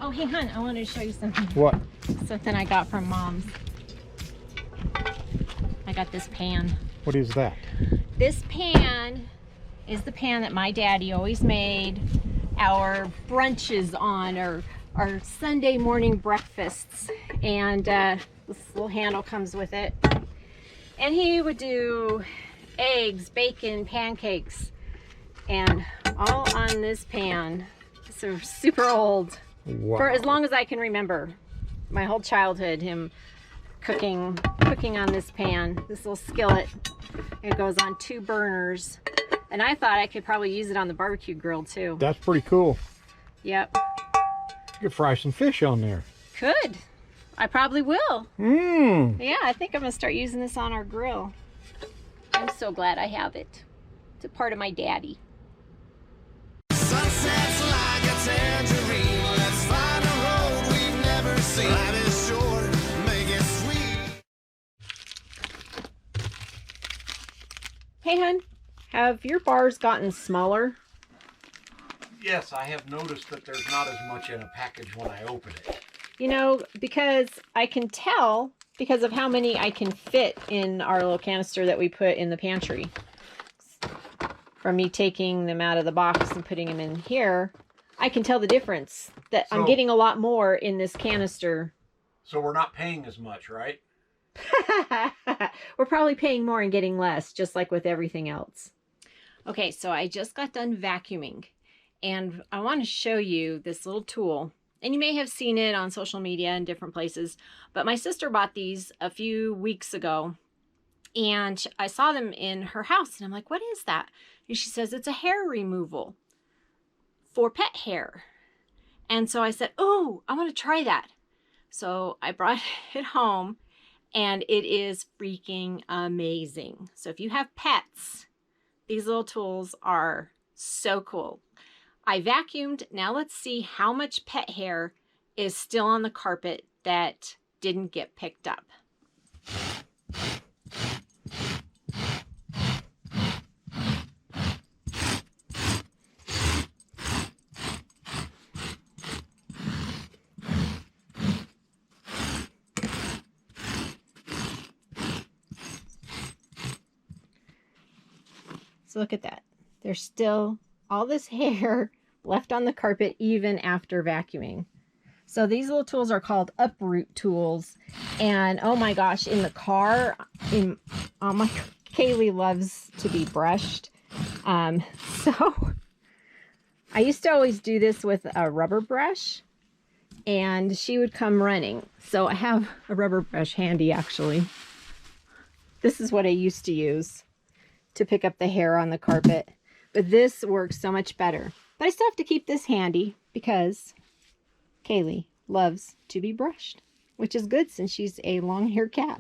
Oh, hey, hon, I wanted to show you something. What? Something I got from Mom's. I got this pan. What is that? This pan is the pan that my daddy always made our brunches on, or our Sunday morning breakfasts. And this little handle comes with it. And he would do eggs, bacon, pancakes, and all on this pan. So super old. Wow. For as long as I can remember. My whole childhood, him cooking on this pan, this little skillet. It goes on 2 burners. And I thought I could probably use it on the barbecue grill too. That's pretty cool. Yep. You could fry some fish on there. Could. I probably will. Mmm. Yeah, I think I'm gonna start using this on our grill. I'm so glad I have it. It's a part of my daddy. Sunsets like a tangerine. Let's find a road we've never seen. Life is short, make it sweet. Hey, hun, have your bars gotten smaller? Yes, I have noticed that there's not as much in a package when I open it. You know, because I can tell because of how many I can fit in our little canister that we put in the pantry. From me taking them out of the box and putting them in here, I can tell the difference that I'm getting a lot more in this canister. So we're not paying as much, right? We're probably paying more and getting less, just like with everything else. Okay, so I just got done vacuuming, and I want to show you this little tool. And you may have seen it on social media and different places, but my sister bought these a few weeks ago, and I saw them in her house, and I'm like, what is that? And she says, it's a hair removal for pet hair. And so I said, oh, I want to try that. So I brought it home, and it is freaking amazing. So if you have pets, these little tools are so cool. I vacuumed. Now let's see how much pet hair is still on the carpet that didn't get picked up. So look at that. There's still all this hair left on the carpet even after vacuuming. So these little tools are called Uproot Tools. And oh my gosh, in the car, my Kaylee loves to be brushed. So I used to always do this with a rubber brush, and she would come running. So I have a rubber brush handy, actually. This is what I used to use to pick up the hair on the carpet. But this works so much better. But I still have to keep this handy because Kaylee loves to be brushed, which is good since she's a long-haired cat.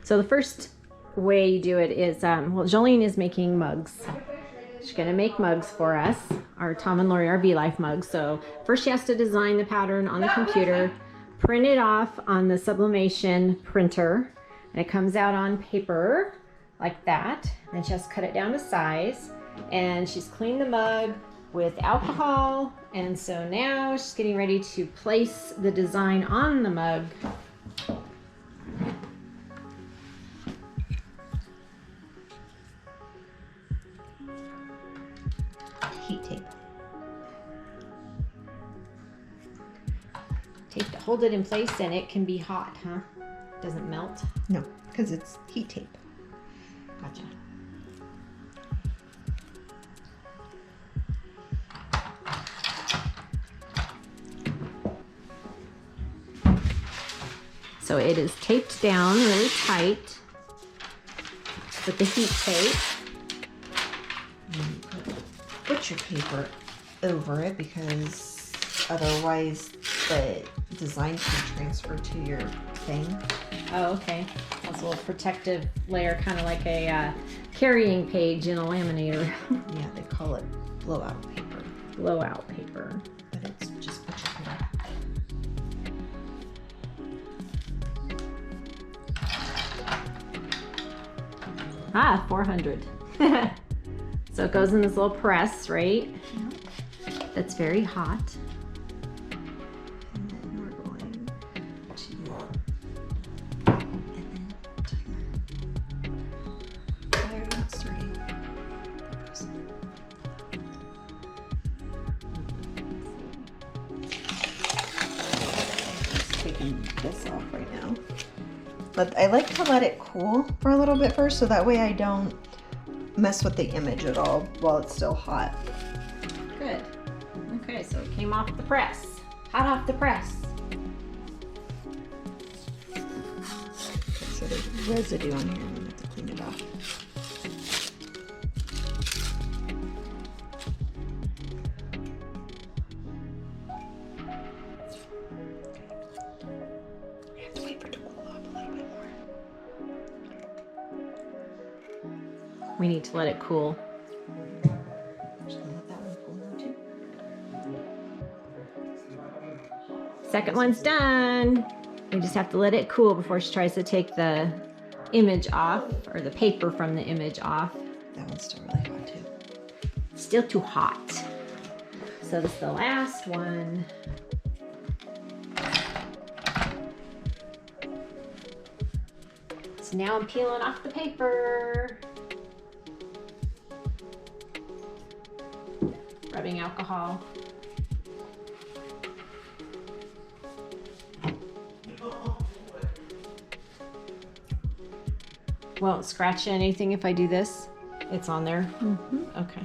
So the first way you do it is, well, Jolene is making mugs. She's going to make mugs for us, our Tom and Lori RVLIFE mugs. So first she has to design the pattern on the computer, print it off on the sublimation printer, and it comes out on paper like that. Then she has to cut it down to size, and she's cleaned the mug with alcohol, and so now she's getting ready to place the design on the mug. hold it in place and it can be hot, huh? Doesn't melt? No, because it's heat tape. Gotcha. So it is taped down really tight with the heat tape. Butcher paper over it because otherwise the design can transfer to your thing. Oh, okay. That's a little protective layer, kind of like a carrying page in a laminator. Yeah, they call it blowout paper, Blowout paper. but it's just butcher paper. Ah, 400. So it goes in this little press, right? That's very hot. And then we're going to, and then timer. Why are you not starting? Just taking this off right now. But I like to let it cool for a little bit first, so that way I don't mess with the image at all while it's still hot. Good. Okay, so it came off the press. Hot off the press. So there's residue on here, and I have to clean it off. I have to wait for it to cool off a little bit more. We need to let it cool. Just gonna let that one cool now too. Second one's done. We just have to let it cool before she tries to take the image off, or the paper from the image off. That one's still really hot too. Still too hot. So this is the last one. So now I'm peeling off the paper. Rubbing alcohol. Won't scratch anything if I do this? It's on there? Mm-hmm. Okay.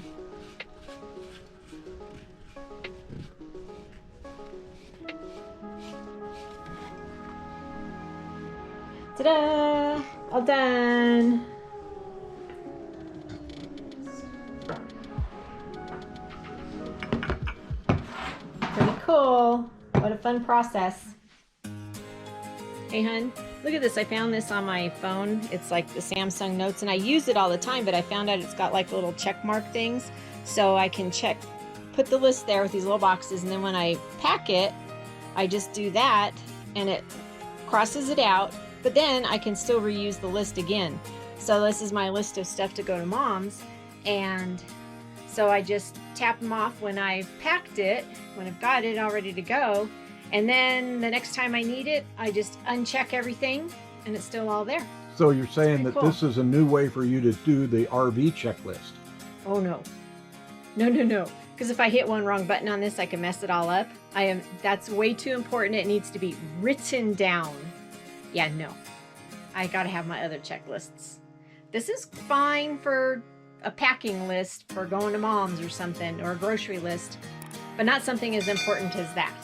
Ta-da! All done. Pretty cool. What a fun process. Hey, hun, look at this. I found this on my phone. It's like the Samsung Notes, and I use it all the time, but I found out it's got like little check mark things. So I can put the list there with these little boxes, and then when I pack it, I just do that, and it crosses it out, but then I can still reuse the list again. So this is my list of stuff to go to Mom's, and so I just tap them off when I've packed it, when I've got it all ready to go. And then the next time I need it, I just uncheck everything and it's still all there. So you're saying that cool. this is a new way for you to do the RV checklist? Oh no. No. Because if I hit one wrong button on this, I can mess it all up. That's way too important. It needs to be written down. Yeah, no. I gotta have my other checklists. This is fine for a packing list for going to Mom's or something, or a grocery list, but not something as important as that.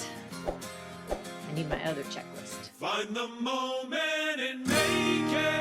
I need my other checklist. Find the moment and make it.